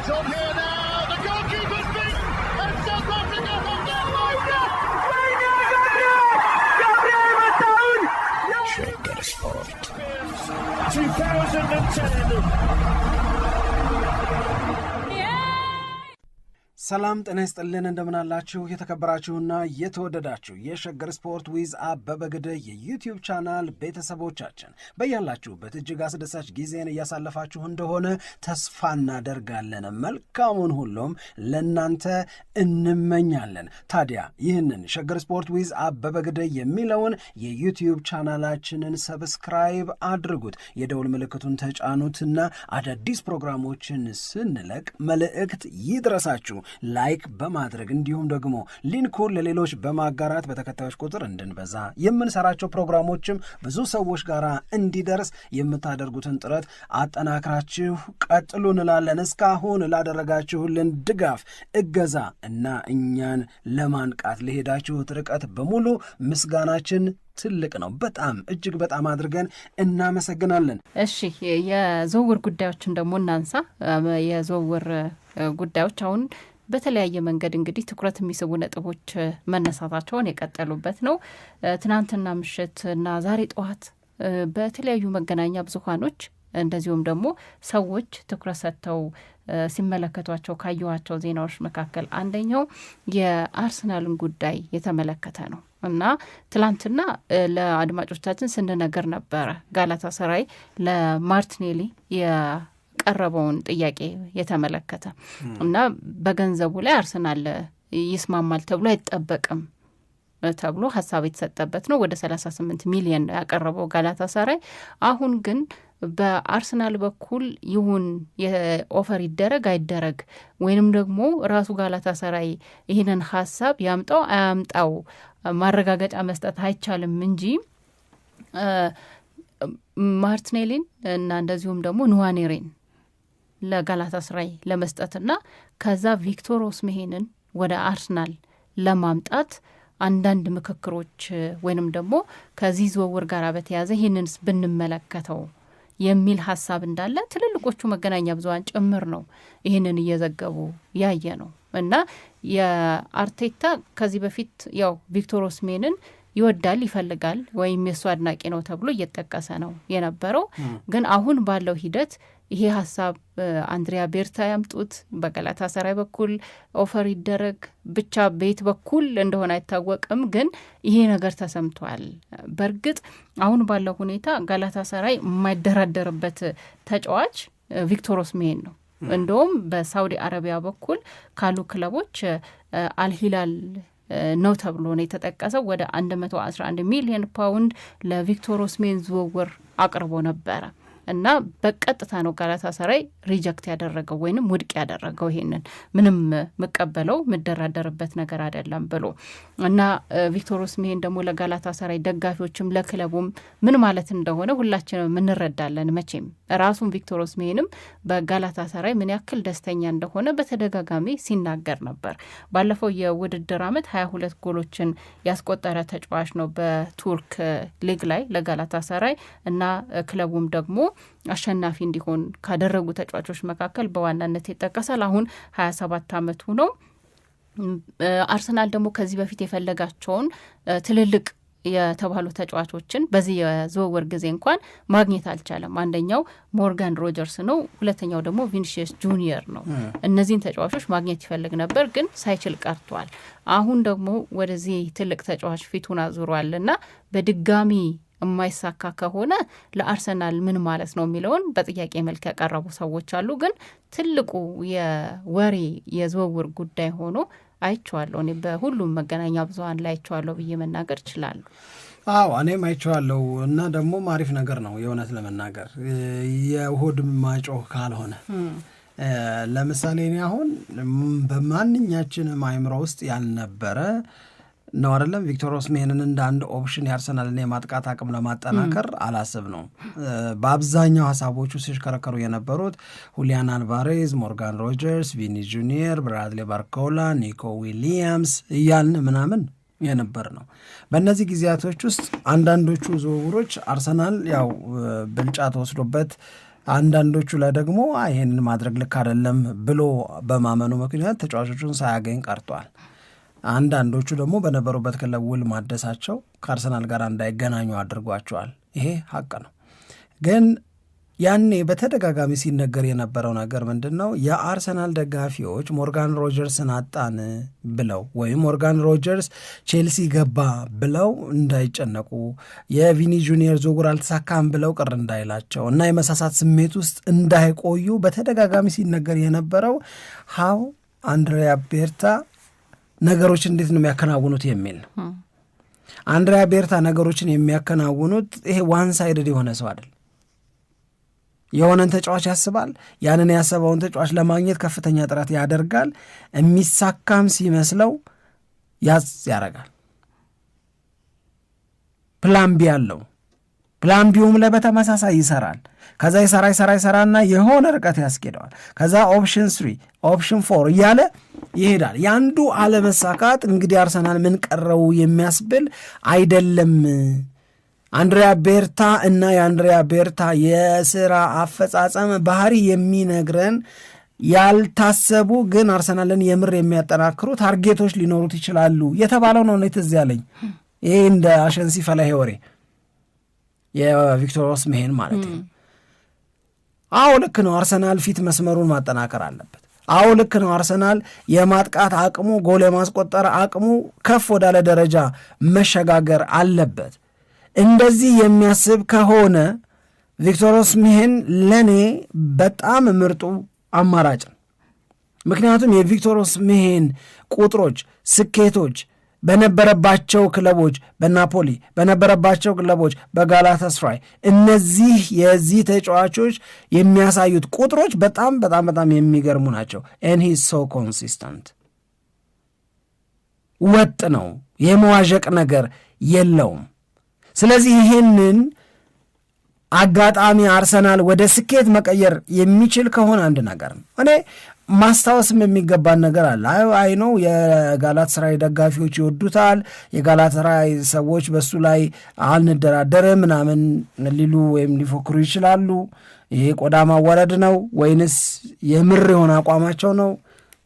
It's on here now. The goalkeeper's beat, and South Africa have done Shagger Sport 2010. ሰላም ጤና ይስጥልን እንደምናላችሁ የተከበራችሁና የተወደዳችሁ የሸገር ስፖርት ዊዝ አበበ ግደይ የዩቲዩብ ቻናል ቤተሰቦቻችን በያላችሁበት እጅግ አስደሳች ጊዜን እያሳለፋችሁ እንደሆነ ተስፋ እናደርጋለን። መልካሙን ሁሉም ለናንተ እንመኛለን። ታዲያ ይህንን ሸገር ስፖርት ዊዝ አበበ ግደይ የሚለውን የዩቲዩብ ቻናላችንን ሰብስክራይብ አድርጉት፣ የደውል ምልክቱን ተጫኑትና አዳዲስ ፕሮግራሞችን ስንለቅ መልእክት ይድረሳችሁ። ላይክ በማድረግ እንዲሁም ደግሞ ሊንኩን ለሌሎች በማጋራት በተከታዮች ቁጥር እንድንበዛ የምንሰራቸው ፕሮግራሞችም ብዙ ሰዎች ጋር እንዲደርስ የምታደርጉትን ጥረት አጠናክራችሁ ቀጥሉ እንላለን። እስካሁን ላደረጋችሁልን ድጋፍ፣ እገዛ እና እኛን ለማንቃት ለሄዳችሁት ርቀት በሙሉ ምስጋናችን ትልቅ ነው። በጣም እጅግ በጣም አድርገን እናመሰግናለን። እሺ የዝውውር ጉዳዮችን ደግሞ እናንሳ። የዝውውር ጉዳዮች አሁን በተለያየ መንገድ እንግዲህ ትኩረት የሚስቡ ነጥቦች መነሳታቸውን የቀጠሉበት ነው። ትናንትና ምሽት እና ዛሬ ጠዋት በተለያዩ መገናኛ ብዙሃኖች እንደዚሁም ደግሞ ሰዎች ትኩረት ሰጥተው ሲመለከቷቸው ካየኋቸው ዜናዎች መካከል አንደኛው የአርሰናልን ጉዳይ የተመለከተ ነው እና ትላንትና ለአድማጮቻችን ስንነገር ነበረ ጋላታሳራይ ለማርቲኔሊ የቀረበውን ጥያቄ የተመለከተ እና በገንዘቡ ላይ አርሰናል ይስማማል ተብሎ አይጠበቅም ተብሎ ሀሳብ የተሰጠበት ነው። ወደ 38 ሚሊዮን ነው ያቀረበው ጋላታሳራይ። አሁን ግን በአርሰናል በኩል ይሁን የኦፈር ይደረግ አይደረግ ወይንም ደግሞ ራሱ ጋላታሳራይ ይህንን ሀሳብ ያምጣው አያምጣው ማረጋገጫ መስጠት አይቻልም እንጂ ማርቲኔሊን እና እንደዚሁም ደግሞ ንዋኔሪን ለጋላታሳራይ ለመስጠትና ከዛ ቪክቶር ኦስሜሄንን ወደ አርሰናል ለማምጣት አንዳንድ ምክክሮች ወይንም ደግሞ ከዚህ ዝውውር ጋር በተያያዘ ይህንን ብንመለከተው የሚል ሀሳብ እንዳለ ትልልቆቹ መገናኛ ብዙሃን ጭምር ነው ይህንን እየዘገቡ ያየ ነው እና የአርቴታ ከዚህ በፊት ያው ቪክቶር ኦስሜንን ይወዳል ይፈልጋል ወይም የሱ አድናቂ ነው ተብሎ እየተጠቀሰ ነው የነበረው። ግን አሁን ባለው ሂደት ይሄ ሀሳብ አንድሪያ ቤርታ ያምጡት በጋላታሳራይ በኩል ኦፈር ይደረግ ብቻ ቤት በኩል እንደሆነ አይታወቅም፣ ግን ይሄ ነገር ተሰምቷል። በእርግጥ አሁን ባለው ሁኔታ ጋላታሳራይ የማይደራደርበት ተጫዋች ቪክቶር ኦስሜሄን ነው። እንደውም በሳውዲ አረቢያ በኩል ካሉ ክለቦች አልሂላል ነው ተብሎ ነው የተጠቀሰው። ወደ 111 ሚሊዮን ፓውንድ ለቪክቶር ኦስሜሄን ዝውውር አቅርቦ ነበረ እና በቀጥታ ነው ጋላታሳራይ ሪጀክት ያደረገው ወይንም ውድቅ ያደረገው። ይሄንን ምንም መቀበለው መደራደርበት ነገር አይደለም ብሎ እና ቪክቶር ኦስሜሄን ደግሞ ለጋላታሳራይ ደጋፊዎችም ለክለቡም ምን ማለት እንደሆነ ሁላችንም እንረዳለን። መቼም ራሱን ቪክቶር ኦስሜሄንም በጋላታሳራይ ምን ያክል ደስተኛ እንደሆነ በተደጋጋሚ ሲናገር ነበር። ባለፈው የውድድር ዓመት 22 ጎሎችን ያስቆጠረ ተጫዋች ነው በቱርክ ሊግ ላይ ለጋላታሳራይ እና ክለቡም ደግሞ አሸናፊ እንዲሆን ካደረጉ ተጫዋቾች መካከል በዋናነት ይጠቀሳል። አሁን 27 ዓመቱ ነው። አርሰናል ደግሞ ከዚህ በፊት የፈለጋቸውን ትልልቅ የተባሉ ተጫዋቾችን በዚህ የዝውውር ጊዜ እንኳን ማግኘት አልቻለም። አንደኛው ሞርጋን ሮጀርስ ነው፣ ሁለተኛው ደግሞ ቪኒሲየስ ጁኒየር ነው። እነዚህን ተጫዋቾች ማግኘት ይፈልግ ነበር ግን ሳይችል ቀርቷል። አሁን ደግሞ ወደዚህ ትልቅ ተጫዋች ፊቱን አዙሯልና በድጋሚ የማይሳካ ከሆነ ለአርሰናል ምን ማለት ነው የሚለውን በጥያቄ መልክ ያቀረቡ ሰዎች አሉ። ግን ትልቁ የወሬ የዝውውር ጉዳይ ሆኖ አይቼዋለሁ። እኔ በሁሉም መገናኛ ብዙሃን ላይ አይቼዋለሁ ብዬ መናገር እችላለሁ። አዎ እኔም አይቼዋለሁ እና ደግሞ አሪፍ ነገር ነው የእውነት ለመናገር የሆድ ማጮህ ካልሆነ ለምሳሌ እኔ አሁን በማንኛችንም አእምሮ ውስጥ ያልነበረ ነው አይደለም ቪክቶር ኦስሜሄንን እንደ አንድ ኦፕሽን የአርሰናልን የማጥቃት አቅም ለማጠናከር አላስብ ነው። በአብዛኛው ሀሳቦቹ ሲሽከረከሩ የነበሩት ሁሊያን አልቫሬዝ፣ ሞርጋን ሮጀርስ፣ ቪኒ ጁኒየር፣ ብራድሊ ባርኮላ፣ ኒኮ ዊሊያምስ እያልን ምናምን የነበር ነው። በእነዚህ ጊዜያቶች ውስጥ አንዳንዶቹ ዝውውሮች አርሰናል ያው ብልጫ ተወስዶበት አንዳንዶቹ ላይ ደግሞ ይሄንን ማድረግ ልክ አይደለም ብሎ በማመኑ ምክንያት ተጫዋቾቹን ሳያገኝ ቀርቷል። አንዳንዶቹ ደግሞ በነበሩበት ክለብ ውል ማደሳቸው ከአርሰናል ጋር እንዳይገናኙ አድርጓቸዋል። ይሄ ሀቅ ነው። ግን ያኔ በተደጋጋሚ ሲነገር የነበረው ነገር ምንድን ነው? የአርሰናል ደጋፊዎች ሞርጋን ሮጀርስን አጣን ብለው ወይም ሞርጋን ሮጀርስ ቼልሲ ገባ ብለው እንዳይጨነቁ፣ የቪኒ ጁኒየር ዝውውር አልተሳካም ብለው ቅር እንዳይላቸው እና የመሳሳት ስሜት ውስጥ እንዳይቆዩ በተደጋጋሚ ሲነገር የነበረው ሀው አንድሪያ ቤርታ ነገሮችን እንዴት ነው የሚያከናውኑት የሚል ነው። አንድሪያ ቤርታ ነገሮችን የሚያከናውኑት ይሄ ዋን ሳይድድ የሆነ ሰው አይደል። የሆነን ተጫዋች ያስባል። ያንን ያሰበውን ተጫዋች ለማግኘት ከፍተኛ ጥረት ያደርጋል። የሚሳካም ሲመስለው ያዝ ያደርጋል። ፕላን ቢ ያለው ፕላን ቢውም ላይ በተመሳሳይ ይሰራል። ከዛ ይሰራና የሆነ ርቀት ያስኬደዋል። ከዛ ኦፕሽን 3 ኦፕሽን 4 እያለ ይሄዳል። ያንዱ አለመሳካት እንግዲህ አርሰናል ምን ቀረው የሚያስብል አይደለም። አንድሪያ ቤርታ እና የአንድሪያ ቤርታ የስራ አፈጻጸም ባህሪ የሚነግረን ያልታሰቡ ግን አርሰናልን የምር የሚያጠናክሩ ታርጌቶች ሊኖሩት ይችላሉ የተባለው ነው። ትዝ ያለኝ ይሄ እንደ አሸንሲ ፈላሄ ወሬ የቪክቶር ኦስሜሄን ማለት ነው። አዎ ልክ ነው። አርሰናል ፊት መስመሩን ማጠናከር አለበት። አዎ ልክ ነው። አርሰናል የማጥቃት አቅሙ፣ ጎል የማስቆጠር አቅሙ ከፍ ወዳለ ደረጃ መሸጋገር አለበት። እንደዚህ የሚያስብ ከሆነ ቪክቶር ኦስሜሄን ለእኔ በጣም ምርጡ አማራጭ ነው። ምክንያቱም የቪክቶር ኦስሜሄን ቁጥሮች፣ ስኬቶች በነበረባቸው ክለቦች በናፖሊ በነበረባቸው ክለቦች በጋላታስራይ እነዚህ የዚህ ተጫዋቾች የሚያሳዩት ቁጥሮች በጣም በጣም በጣም የሚገርሙ ናቸው። and he is so consistent ወጥ ነው፣ የመዋዠቅ ነገር የለውም። ስለዚህ ይህንን አጋጣሚ አርሰናል ወደ ስኬት መቀየር የሚችል ከሆነ አንድ ነገር ነው። እኔ ማስታወስም የሚገባን ነገር አለ። አይ ነው የጋላታሳራይ ደጋፊዎች ይወዱታል፣ የጋላታሳራይ ሰዎች በሱ ላይ አልንደራደርም ምናምን ሊሉ ወይም ሊፎክሩ ይችላሉ። ይሄ ቆዳ ማዋረድ ነው ወይንስ የምር የሆነ አቋማቸው ነው?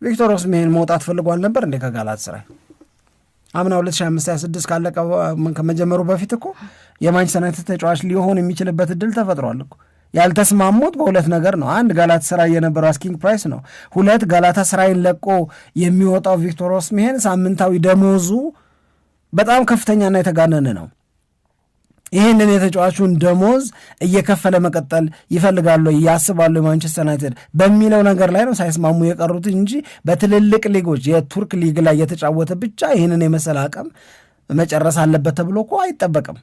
ቪክቶር ኦስሜሄን መውጣት ፈልጓል ነበር እንዴ ከጋላታሳራይ? አምና 2025-26 ካለቀ ከመጀመሩ በፊት እኮ የማንቸስተር ዩናይትድ ተጫዋች ሊሆን የሚችልበት እድል ተፈጥሯል እኮ። ያልተስማሙት በሁለት ነገር ነው። አንድ ጋላታሳራይ የነበረው አስኪንግ ፕራይስ ነው። ሁለት ጋላታሳራይን ለቆ የሚወጣው ቪክቶር ኦስሜሄን ሳምንታዊ ደሞዙ በጣም ከፍተኛና የተጋነነ ነው። ይህንን የተጫዋቹን ደሞዝ እየከፈለ መቀጠል ይፈልጋሉ ያስባሉ የማንቸስተር ዩናይትድ በሚለው ነገር ላይ ነው ሳይስማሙ የቀሩት እንጂ በትልልቅ ሊጎች የቱርክ ሊግ ላይ የተጫወተ ብቻ ይህንን የመሰለ አቅም መጨረስ አለበት ተብሎ እኮ አይጠበቅም።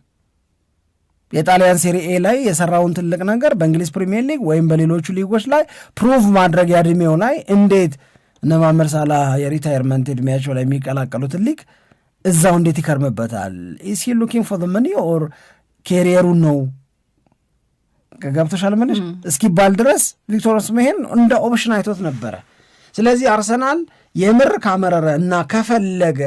የጣሊያን ሴሪኤ ላይ የሰራውን ትልቅ ነገር በእንግሊዝ ፕሪሚየር ሊግ ወይም በሌሎቹ ሊጎች ላይ ፕሩቭ ማድረግ ያድሜው ላይ እንዴት እነ መሐመድ ሳላህ የሪታየርመንት ዕድሜያቸው ላይ የሚቀላቀሉትን ሊግ እዛው እንዴት ይከርምበታል? ኢስ ሂ ሉኪንግ ፎር ዘ መኒ ኦር ኬሪየሩን ነው ገብቶሻል ምንሽ እስኪባል ድረስ ቪክቶር ኦስሜሄን እንደ ኦፕሽን አይቶት ነበረ። ስለዚህ አርሰናል የምር ካመረረ እና ከፈለገ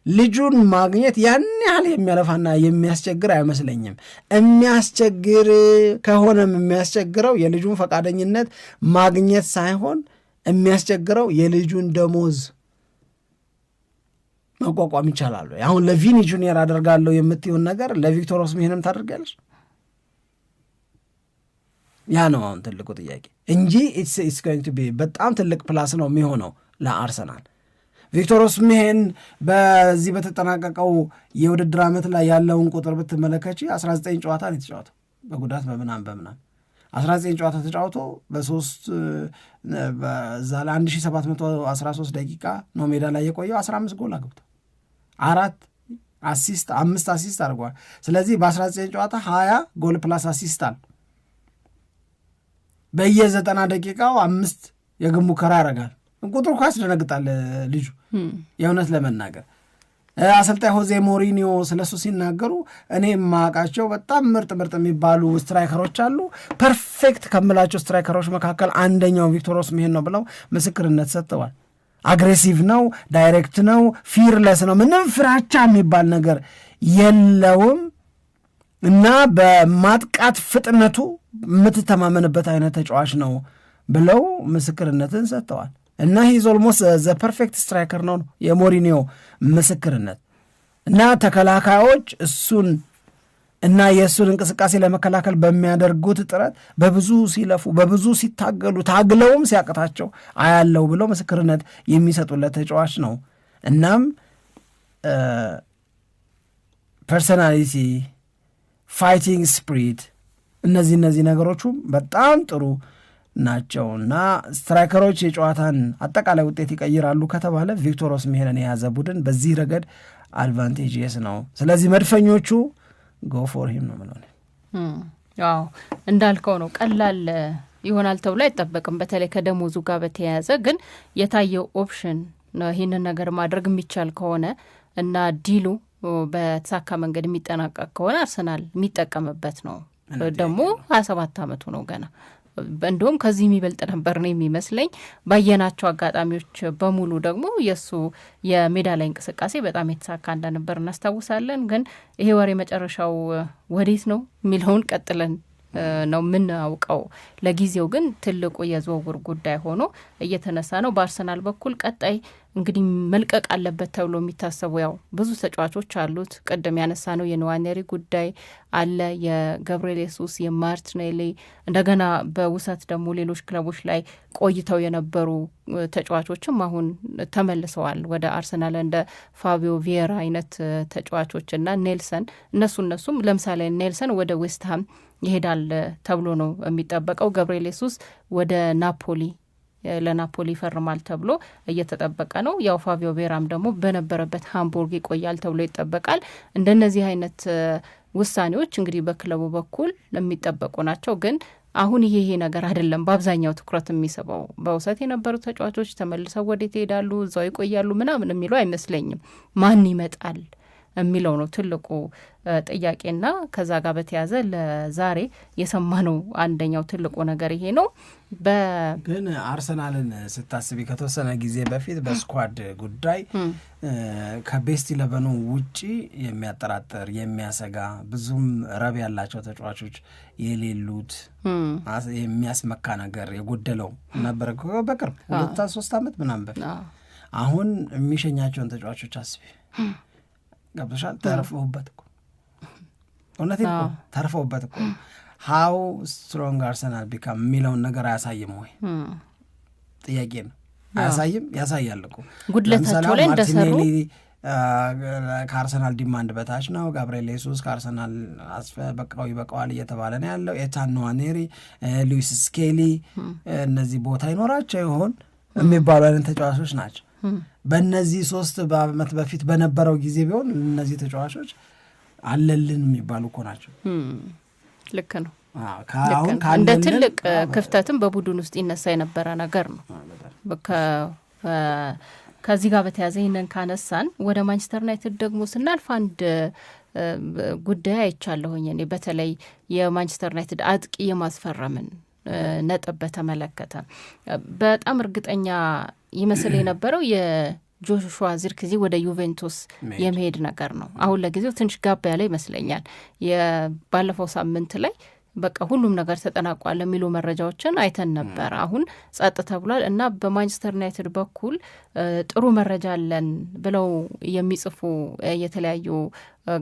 ልጁን ማግኘት ያን ያህል የሚያለፋና የሚያስቸግር አይመስለኝም። የሚያስቸግር ከሆነም የሚያስቸግረው የልጁን ፈቃደኝነት ማግኘት ሳይሆን የሚያስቸግረው የልጁን ደሞዝ መቋቋም ይቻላል። አሁን ለቪኒ ጁኒየር አደርጋለሁ የምትይውን ነገር ለቪክቶር ኦስሜሄንም ታደርጋለች? ያ ነው አሁን ትልቁ ጥያቄ እንጂ ኢትስ ጎይንግ ቱ ቢ በጣም ትልቅ ፕላስ ነው የሚሆነው ለአርሰናል። ቪክቶር ኦስሜሄን በዚህ በተጠናቀቀው የውድድር ዓመት ላይ ያለውን ቁጥር ብትመለከች 19 ጨዋታ ነው የተጫወተው በጉዳት በምናም 19 ጨዋታ ተጫውቶ በዛ ላይ 1713 ደቂቃ ነው ሜዳ ላይ የቆየው። 15 ጎል አግብቶ 5 አሲስት አድርጓል። ስለዚህ በ19 ጨዋታ 20 ጎል ፕላስ አሲስት አለ። በየ90 ደቂቃው 5 የግብ ሙከራ ያደርጋል። ቁጥሩ እኮ ያስደነግጣል ልጁ የእውነት ለመናገር። አሰልጣኝ ሆዜ ሞሪኒዮ ስለሱ ሲናገሩ እኔ የማውቃቸው በጣም ምርጥ የሚባሉ ስትራይከሮች አሉ፣ ፐርፌክት ከምላቸው ስትራይከሮች መካከል አንደኛው ቪክቶር ኦስሜሄን ነው ብለው ምስክርነት ሰጥተዋል። አግሬሲቭ ነው፣ ዳይሬክት ነው፣ ፊርለስ ነው፣ ምንም ፍራቻ የሚባል ነገር የለውም እና በማጥቃት ፍጥነቱ የምትተማመንበት አይነት ተጫዋች ነው ብለው ምስክርነትን ሰጥተዋል። እና ሂዝ ኦልሞስት ዘ ፐርፌክት ስትራይከር ነው የሞሪኒዮ ምስክርነት። እና ተከላካዮች እሱን እና የእሱን እንቅስቃሴ ለመከላከል በሚያደርጉት ጥረት በብዙ ሲለፉ በብዙ ሲታገሉ ታግለውም ሲያቅታቸው አያለው ብለው ምስክርነት የሚሰጡለት ተጫዋች ነው። እናም ፐርሶናሊቲ፣ ፋይቲንግ ስፕሪት እነዚህ ነገሮቹ በጣም ጥሩ ናቸው እና ስትራይከሮች የጨዋታን አጠቃላይ ውጤት ይቀይራሉ ከተባለ ቪክቶር ኦስሜሄንን የያዘ ቡድን በዚህ ረገድ አድቫንቴጅስ ነው። ስለዚህ መድፈኞቹ ጎ ፎር ሂም ነው ምለው። አዎ እንዳልከው ነው፣ ቀላል ይሆናል ተብሎ አይጠበቅም። በተለይ ከደሞዙ ጋር በተያያዘ ግን የታየው ኦፕሽን ነው። ይህንን ነገር ማድረግ የሚቻል ከሆነ እና ዲሉ በተሳካ መንገድ የሚጠናቀቅ ከሆነ አርሰናል የሚጠቀምበት ነው። ደግሞ 27 ዓመቱ ነው ገና። እንዲሁም ከዚህ የሚበልጥ ነበር ነው የሚመስለኝ። ባየናቸው አጋጣሚዎች በሙሉ ደግሞ የእሱ የሜዳ ላይ እንቅስቃሴ በጣም የተሳካ እንደነበር እናስታውሳለን። ግን ይሄ ወር የመጨረሻው ወዴት ነው የሚለውን ቀጥለን ነው የምናውቀው። ለጊዜው ግን ትልቁ የዝውውር ጉዳይ ሆኖ እየተነሳ ነው። በአርሰናል በኩል ቀጣይ እንግዲህ መልቀቅ አለበት ተብሎ የሚታሰቡ ያው ብዙ ተጫዋቾች አሉት። ቅድም ያነሳ ነው የንዋኔሪ ጉዳይ አለ፣ የገብርኤል የሱስ፣ የማርቲኔሊ እንደገና በውሰት ደግሞ ሌሎች ክለቦች ላይ ቆይተው የነበሩ ተጫዋቾችም አሁን ተመልሰዋል ወደ አርሰናል እንደ ፋቢዮ ቪዬራ አይነት ተጫዋቾች እና ኔልሰን እነሱም ለምሳሌ ኔልሰን ወደ ዌስትሃም ይሄዳል ተብሎ ነው የሚጠበቀው። ገብርኤል የሱስ ወደ ለናፖሊ ይፈርማል ተብሎ እየተጠበቀ ነው። ያው ፋቢዮ ቬራም ደግሞ በነበረበት ሃምቡርግ ይቆያል ተብሎ ይጠበቃል። እንደነዚህ አይነት ውሳኔዎች እንግዲህ በክለቡ በኩል የሚጠበቁ ናቸው። ግን አሁን ይሄ ነገር አይደለም በአብዛኛው ትኩረት የሚስበው። በውሰት የነበሩ ተጫዋቾች ተመልሰው ወዴት ይሄዳሉ፣ እዛው ይቆያሉ ምናምን የሚለው አይመስለኝም። ማን ይመጣል የሚለው ነው ትልቁ ጥያቄና ከዛ ጋር በተያዘ ለዛሬ የሰማነው አንደኛው ትልቁ ነገር ይሄ ነው። ግን አርሰናልን ስታስቢ ከተወሰነ ጊዜ በፊት በስኳድ ጉዳይ ከቤስት ኢለቨኑ ውጪ የሚያጠራጥር የሚያሰጋ ብዙም ረብ ያላቸው ተጫዋቾች የሌሉት የሚያስመካ ነገር የጎደለው ነበር በቅርብ 2-3 ዓመት ምናምን በፊት። አሁን የሚሸኛቸውን ተጫዋቾች አስቢ። ገብቶሻል? ተርፈውበት እኮ እውነቴን እኮ ተርፈውበት እኮ ሃው ስትሮንግ አርሰናል ቢካም የሚለውን ነገር አያሳይም ወይ? ጥያቄ ነው። አያሳይም? ያሳያል እኮ ጉድለታቸው ላይ እንደሰሩ። ከአርሰናል ዲማንድ በታች ነው። ጋብርኤል ሱስ ከአርሰናል በቃው ይበቃዋል እየተባለ ነው ያለው። ኤታን ንዋኔሪ፣ ሉዊስ ስኬሊ እነዚህ ቦታ ይኖራቸው ይሆን የሚባሉ አይነት ተጫዋቾች ናቸው። በእነዚህ 3 ዓመት በፊት በነበረው ጊዜ ቢሆን እነዚህ ተጫዋቾች አለልን የሚባሉ እኮ ናቸው። ልክ ነው። እንደ ትልቅ ክፍተትም በቡድን ውስጥ ይነሳ የነበረ ነገር ነው። ከዚህ ጋር በተያዘ ይህንን ካነሳን ወደ ማንቸስተር ዩናይትድ ደግሞ ስናልፍ አንድ ጉዳይ አይቻለሁኝ እኔ በተለይ የማንቸስተር ዩናይትድ አጥቂ የማስፈረምን ነጥብ በተመለከተ በጣም እርግጠኛ ይመስል የነበረው የጆሹዋ ዚርክዚ ወደ ዩቬንቱስ የመሄድ ነገር ነው። አሁን ለጊዜው ትንሽ ጋባ ያለ ይመስለኛል። ባለፈው ሳምንት ላይ በቃ ሁሉም ነገር ተጠናቋል የሚሉ መረጃዎችን አይተን ነበር። አሁን ጸጥ ተብሏል እና በማንቸስተር ዩናይትድ በኩል ጥሩ መረጃ አለን ብለው የሚጽፉ የተለያዩ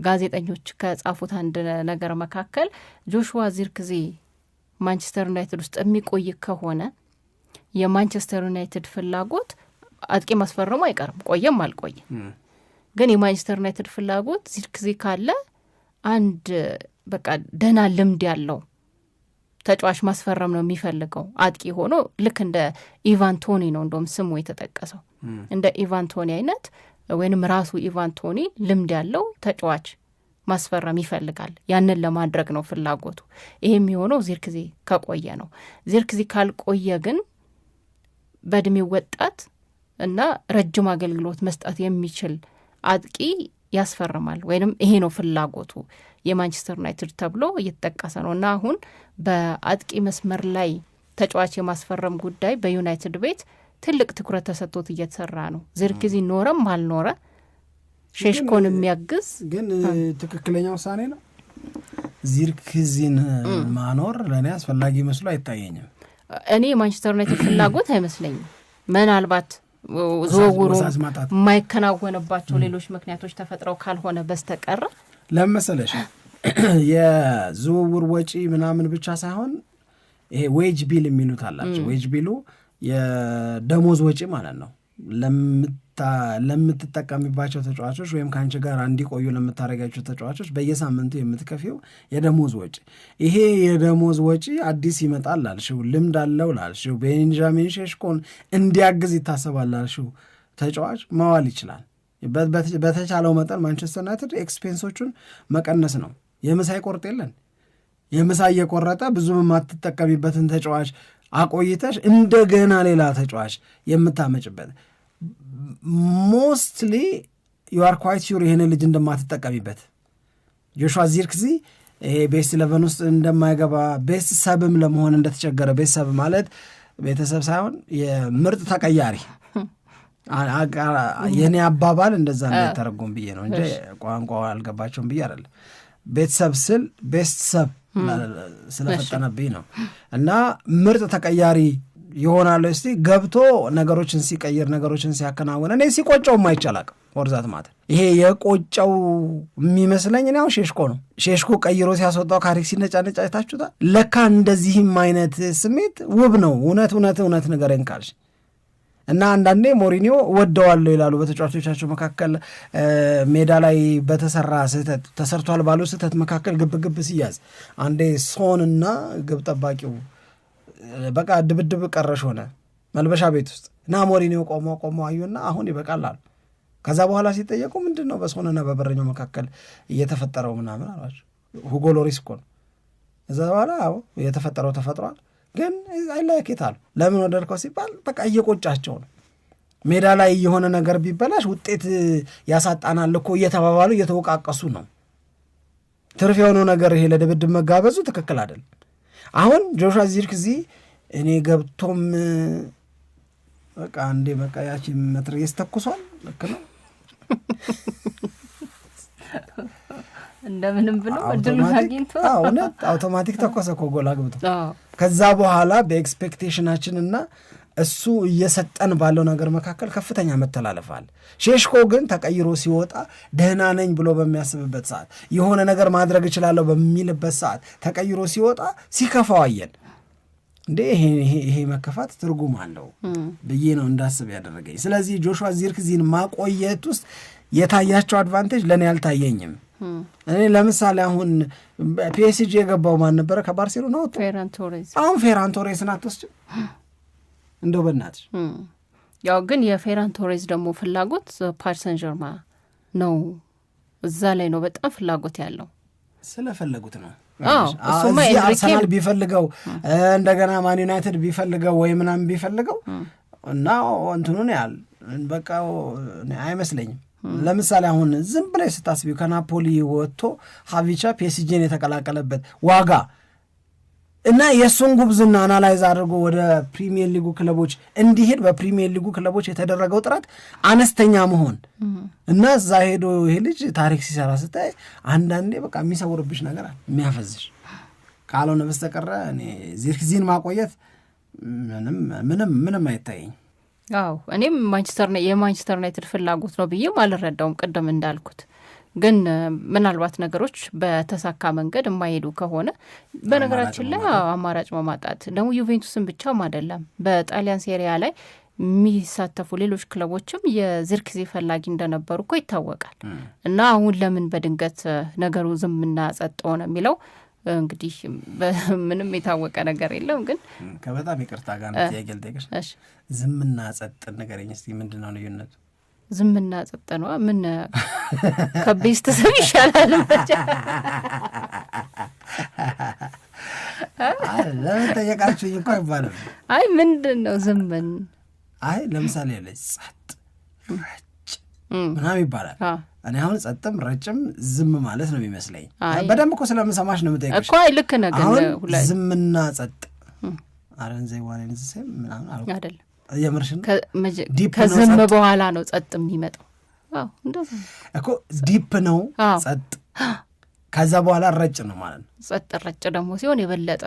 ጋዜጠኞች ከጻፉት አንድ ነገር መካከል ጆሹዋ ዚርክዚ ማንቸስተር ዩናይትድ ውስጥ የሚቆይ ከሆነ የማንቸስተር ዩናይትድ ፍላጎት አጥቂ ማስፈረሙ አይቀርም፣ ቆየም አልቆየም። ግን የማንቸስተር ዩናይትድ ፍላጎት ዚርክዚ ካለ አንድ በቃ ደህና ልምድ ያለው ተጫዋች ማስፈረም ነው የሚፈልገው። አጥቂ ሆኖ ልክ እንደ ኢቫን ቶኒ ነው እንደውም ስሙ የተጠቀሰው። እንደ ኢቫን ቶኒ አይነት ወይንም ራሱ ኢቫን ቶኒ ልምድ ያለው ተጫዋች ማስፈረም ይፈልጋል። ያንን ለማድረግ ነው ፍላጎቱ። ይሄ የሚሆነው ዚርክዚ ከቆየ ነው። ዚርክዚ ካልቆየ ግን በእድሜው ወጣት እና ረጅም አገልግሎት መስጠት የሚችል አጥቂ ያስፈርማል። ወይንም ይሄ ነው ፍላጎቱ የማንቸስተር ዩናይትድ ተብሎ እየተጠቀሰ ነው። እና አሁን በአጥቂ መስመር ላይ ተጫዋች የማስፈረም ጉዳይ በዩናይትድ ቤት ትልቅ ትኩረት ተሰጥቶት እየተሰራ ነው። ዚርክዚ ኖረም አልኖረ ሼሽኮን የሚያግዝ ግን ትክክለኛ ውሳኔ ነው። ዚርክዚን ማኖር ለእኔ አስፈላጊ መስሎ አይታየኝም። እኔ የማንቸስተር ዩናይትድ ፍላጎት አይመስለኝም። ምናልባት ዝውውሩ የማይከናወንባቸው ሌሎች ምክንያቶች ተፈጥረው ካልሆነ በስተቀር ለመሰለሽ የዝውውር ወጪ ምናምን ብቻ ሳይሆን ይሄ ዌጅ ቢል የሚሉት አላቸው። ዌጅ ቢሉ የደሞዝ ወጪ ማለት ነው። ለምትጠቀሚባቸው ተጫዋቾች ወይም ከአንቺ ጋር እንዲቆዩ ለምታደርጋቸው ተጫዋቾች በየሳምንቱ የምትከፊው የደሞዝ ወጪ፣ ይሄ የደሞዝ ወጪ አዲስ ይመጣል ላልሽው፣ ልምድ አለው ላልሽው፣ ቤንጃሚን ሼሽኮን እንዲያግዝ ይታሰባል ላልሽው ተጫዋች ማዋል ይችላል። በተቻለው መጠን ማንቸስተር ዩናይትድ ኤክስፔንሶቹን መቀነስ ነው። የምሳ ይቆርጥ የለን የምሳ እየቆረጠ ብዙም የማትጠቀሚበትን ተጫዋች አቆይተሽ እንደገና ሌላ ተጫዋች የምታመጭበት ሞስትሊ ዩ አር ኳይት ሹር ይህን ልጅ እንደማትጠቀሚበት። ጆሹዋ ዚርክዚ ይሄ ቤስት 11 ውስጥ እንደማይገባ ቤስት ሰብም ለመሆን እንደተቸገረ፣ ቤስት ሰብ ማለት ቤተሰብ ሳይሆን የምርጥ ተቀያሪ የኔ አባባል እንደዛ እንዳይተረጎም ብዬ ነው እንጂ ቋንቋ አልገባቸውም ብዬ አይደለም። ቤተሰብ ስል ቤስት ሰብ ስለፈጠነብኝ ነው። እና ምርጥ ተቀያሪ ይሆናል። እስቲ ገብቶ ነገሮችን ሲቀይር ነገሮችን ሲያከናውን እኔ ሲቆጨው ማይቻላቅ ወርዛት ማለት ይሄ የቆጨው የሚመስለኝ ነው ሼሽኮ ነው። ሼሽኮ ቀይሮ ሲያስወጣው ካሪክ ሲነጫነጫ አይታችሁታል። ለካ እንደዚህም አይነት ስሜት ውብ ነው። እውነት ንገረኝ ካልሽ እና አንዳንዴ ሞሪኒዮ ወደዋለሁ ይላሉ በተጫዋቾቻቸው መካከል ሜዳ ላይ በተሰራ ስህተት ተሰርቷል ባሉ ስህተት መካከል ግብግብ ሲያዝ አንዴ ሶንና ግብ ጠባቂው በቃ ድብድብ ቀረሽ ሆነ መልበሻ ቤት ውስጥ እና ሞሪኒዮ ቆሞ አዩና አሁን ይበቃል አሉ። ከዛ በኋላ ሲጠየቁ ምንድነው በሶንና በበረኛው መካከል እየተፈጠረው ምናምን አሏቸው። ሁጎ ሎሪስ እኮ ነው። እዛ በኋላ የተፈጠረው ተፈጥሯል ግን አይላይኬታል። ለምን ወደድከው ሲባል በቃ እየቆጫቸው ነው። ሜዳ ላይ የሆነ ነገር ቢበላሽ ውጤት ያሳጣናል እኮ እየተባባሉ እየተወቃቀሱ ነው። ትርፍ የሆነው ነገር ይሄ ለድብድብ መጋበዙ ትክክል አይደለም። አሁን ጆሹዋ ዚርክዚ እኔ ገብቶም በቃ አንዴ በቃ ያቺ መትረየስ ተኩሷል። ልክ ነው እንደምንም ብሎ እድሉን አግኝቶ እውነት አውቶማቲክ ተኮሰ እኮ ጎል አግብቶ። ከዛ በኋላ በኤክስፔክቴሽናችንና እሱ እየሰጠን ባለው ነገር መካከል ከፍተኛ መተላለፍ አለ። ሼሽኮ ግን ተቀይሮ ሲወጣ ደህና ነኝ ብሎ በሚያስብበት ሰዓት፣ የሆነ ነገር ማድረግ እችላለሁ በሚልበት ሰዓት ተቀይሮ ሲወጣ ሲከፋው አየን። እንዴ ይሄ መከፋት ትርጉም አለው ብዬ ነው እንዳስብ ያደረገኝ። ስለዚህ ጆሹዋ ዚርክዚን ማቆየት ውስጥ የታያቸው አድቫንቴጅ ለእኔ አልታየኝም። እኔ ለምሳሌ አሁን ፒኤስጂ የገባው ማን ነበረ? ከባርሴሎና ወጥቶ አሁን ፌራን ቶሬስን አትወስጂም እንደው በእናትሽ። ያው ግን የፌራን ቶሬስ ደግሞ ፍላጎት ፓሪስ ሰን ዠርማ ነው። እዛ ላይ ነው በጣም ፍላጎት ያለው። ስለፈለጉት ነው። እዚህ አርሰናል ቢፈልገው እንደገና ማን ዩናይትድ ቢፈልገው ወይ ምናምን ቢፈልገው እና እንትኑን ያህል በቃ አይመስለኝም። ለምሳሌ አሁን ዝም ብለሽ ስታስቢው ከናፖሊ ወጥቶ ሀቪቻ ፒኤስጂን የተቀላቀለበት ዋጋ እና የእሱን ጉብዝና አናላይዝ አድርጎ ወደ ፕሪሚየር ሊጉ ክለቦች እንዲሄድ በፕሪሚየር ሊጉ ክለቦች የተደረገው ጥረት አነስተኛ መሆን እና እዛ ሄዶ ይሄ ልጅ ታሪክ ሲሰራ ስታይ አንዳንዴ በቃ የሚሰውርብሽ ነገር አለ የሚያፈዝሽ ካልሆነ በስተቀረ እኔ ዚርክዚን ማቆየት ምንም አይታየኝ። አዎ እኔም የማንቸስተር ዩናይትድ ፍላጎት ነው ብዬም አልረዳውም። ቅድም እንዳልኩት ግን ምናልባት ነገሮች በተሳካ መንገድ የማይሄዱ ከሆነ በነገራችን ላይ አማራጭ ማማጣት ደግሞ ዩቬንቱስን ብቻም አይደለም፣ በጣሊያን ሴሪያ ላይ የሚሳተፉ ሌሎች ክለቦችም የዚርክዚ ፈላጊ እንደነበሩ እኮ ይታወቃል። እና አሁን ለምን በድንገት ነገሩ ዝምና ጸጥ ሆነ የሚለው እንግዲህ ምንም የታወቀ ነገር የለም። ግን ከበጣም ይቅርታ ጋር ነው ያገልጠሽ። እሺ ዝምና ጸጥ ነገርኝ እስቲ ምንድነው ልዩነቱ? ዝምና ጸጥ ነው ምን ከቤስት ሰብ ይሻላል እንጂ ለምን ጠየቃችሁኝ እንኳን ይባላል። አይ ምንድነው ዝምን? አይ ለምሳሌ ጸጥ ረጭ ምናምን ይባላል። እኔ አሁን ጸጥም ረጭም ዝም ማለት ነው የሚመስለኝ። በደንብ እኮ ስለምሰማሽ ነው የምጠይቅሽ እኮ። አይ ልክ ነገር ሁላ ዝምና ጸጥ አረንዘይ ዋኔን ዝም ምናምን አይደለም። የምርሽን ከዝም በኋላ ነው ጸጥ የሚመጣው። አዎ እንደዛ እኮ ዲፕ ነው ጸጥ። ከዛ በኋላ ረጭ ነው ማለት ነው። ጸጥ ረጭ ደግሞ ሲሆን የበለጠ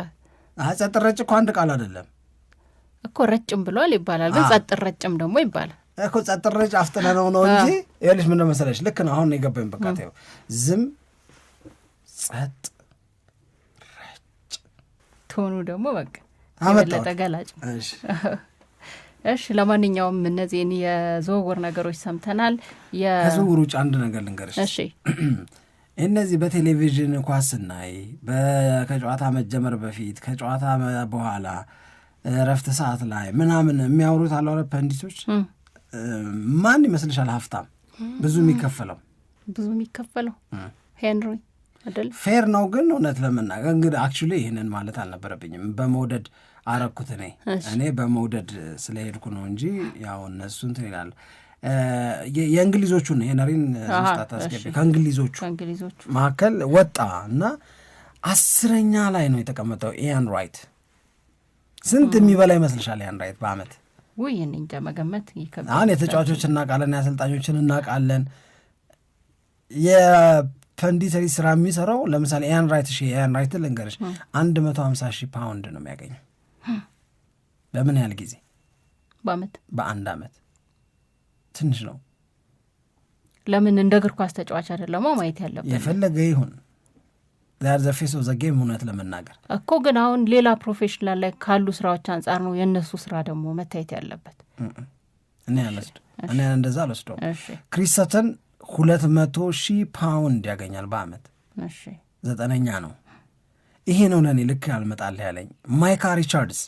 ጸጥ ረጭ እኮ አንድ ቃል አይደለም እኮ ረጭም ብሏል ይባላል፣ ግን ጸጥ ረጭም ደግሞ ይባላል እኮ። ጸጥ ረጭ አፍጥነነው ነው እንጂ ይኸውልሽ ምን መሰለሽ፣ ልክ ነው አሁን የገባኝ። በቃ ተይው፣ ዝም ጸጥ ረጭ ቶኑ ደግሞ በቃ የበለጠ ገላጭ። እሺ ለማንኛውም እነዚህን የዝውውር ነገሮች ሰምተናል። ከዝውውር ውጭ አንድ ነገር ልንገርሽ። እሺ እነዚህ በቴሌቪዥን ኳስ ስናይ ከጨዋታ መጀመር በፊት ከጨዋታ በኋላ ረፍት ሰዓት ላይ ምናምን የሚያወሩት አለ ፐንዲቶች። ማን ይመስልሻል ሀብታም ብዙ የሚከፈለው ሄንሪ አይደል? ፌር ነው ግን እውነት ለመናገር እንግዲህ አክቹዋሊ ይህንን ማለት አልነበረብኝም። በመውደድ አረኩት እኔ በመውደድ ስለሄድኩ ነው እንጂ ያው እነሱ እንትን ይላሉ። የእንግሊዞቹን ሄነሪን ስታት አስገቢ ከእንግሊዞቹ መካከል ወጣ እና 10ኛ ላይ ነው የተቀመጠው። ኢያን ራይት ስንት የሚበላ ይመስልሻል? ኢያን ራይት በአመት ወይ እንጃ መገመት ይከብዳል። አሁን የተጫዋቾች እናውቃለን፣ የአሰልጣኞችን እናውቃለን። የፐንዲተሪ ስራ የሚሰራው ለምሳሌ ኢያን ራይት ልንገርሽ 150,000 ፓውንድ ነው የሚያገኘው። በምን ያህል ጊዜ? በአንድ አመት። ትንሽ ነው። ለምን እንደ እግር ኳስ ተጫዋች አይደለም ማየት ያለበት። የፈለገ ይሁን ዛር ዘ ፌስ ኦፍ ዘ ጌም እውነት ለመናገር እኮ ግን አሁን ሌላ ፕሮፌሽናል ላይ ካሉ ስራዎች አንጻር ነው የእነሱ ስራ ደግሞ መታየት ያለበት። እኔ እንደዛ አልወስደውም። ክሪስ ሰተን 200,000 ፓውንድ ያገኛል በአመት። 9ኛ ነው። ይሄ ነው ለእኔ ልክ ያልመጣልህ ያለኝ። ማይካ ሪቻርድስ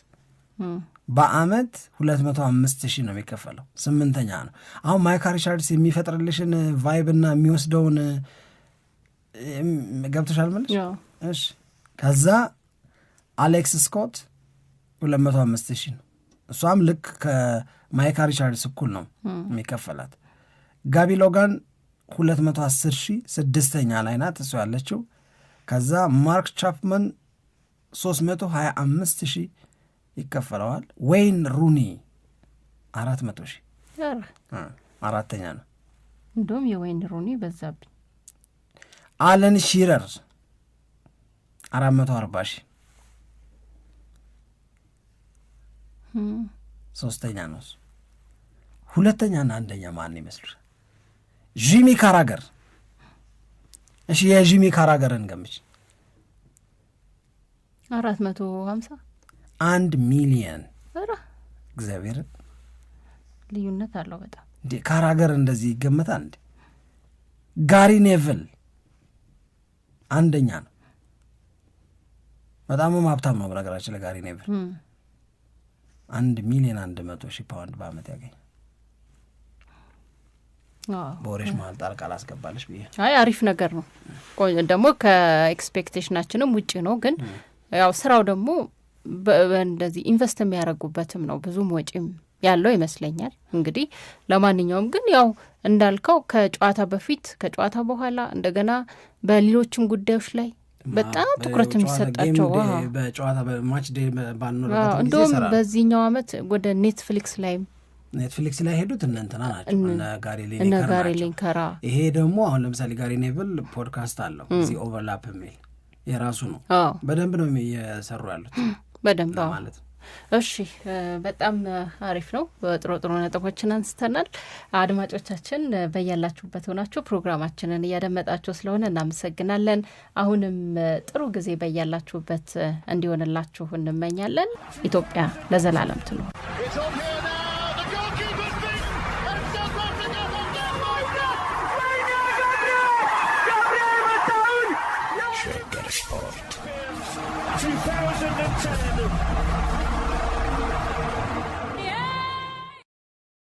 በአመት 205,000 ነው የሚከፈለው፣ 8ኛ ነው። አሁን ማይካ ሪቻርድስ የሚፈጥርልሽን ቫይብና የሚወስደውን ገብቶሻል መልሽ? እሺ። ከዛ አሌክስ ስኮት 205,000 ነው። እሷም ልክ ከማይካ ሪቻርድስ እኩል ነው የሚከፈላት። ጋቢ ሎጋን 210,000 6ኛ ላይ ናት እሱ ያለችው። ከዛ ማርክ ቻፕመን 325,000 ይከፈለዋል። ዌይን ሩኒ 400,000 4ኛ ነው። እንደውም የዌይን ሩኒ በዛብኝ። አለን ሺረር 440,000 3ኛ ነው። 2ኛና 1ኛ ማን ይመስሉሻል? ጂሚ ካራገር። እሺ የጂሚ ካራገርን ገምች። 450 1 ሚሊየን። እግዚአብሔር ልዩነት አለው በጣም። ካራገር እንደዚህ ይገመታል እንዴ? ጋሪ ኔቭል 1ኛ ነው። በጣም ሀብታም ነው በነገራችን ለጋሪ ኔቭል 1,100,000 ፓውንድ በአመት ያገኝ። በወሬሽ መሀል ጣልቃ ላስገባለሽ ብዬ። አሪፍ ነገር ነው ደግሞ ከኤክስፔክቴሽናችንም ውጭ ነው። ግን ያው ስራው ደግሞ እንደዚህ ኢንቨስት የሚያደርጉበትም ነው፣ ብዙም ወጪም ያለው ይመስለኛል። እንግዲህ ለማንኛውም ግን ያው እንዳልከው ከጨዋታ በፊት ከጨዋታ በኋላ እንደገና በሌሎችም ጉዳዮች ላይ በጣም ትኩረት የሚሰጣቸው በጨዋታ በማች ዴይ ባልኖር እንደውም በዚህኛው አመት ወደ ኔትፍሊክስ ላይ ሄዱት እነንትና ናቸው እነ ጋሪ ሊንከር። ይሄ ደግሞ አሁን ለምሳሌ ጋሪ ኔቭል ፖድካስት አለው እዚህ ኦቨርላፕ የሚል የራሱ ነው። በደንብ ነው እየሰሩ ያሉት በደንብ ማለት ነው። እሺ በጣም አሪፍ ነው። ጥሩ ነጥቦችን አንስተናል። አድማጮቻችን በያላችሁበት ሆናችሁ ፕሮግራማችንን እያደመጣችሁ ስለሆነ እናመሰግናለን። አሁንም ጥሩ ጊዜ በያላችሁበት እንዲሆንላችሁ እንመኛለን። ኢትዮጵያ ለዘላለም ትኑር። Share Sport 2010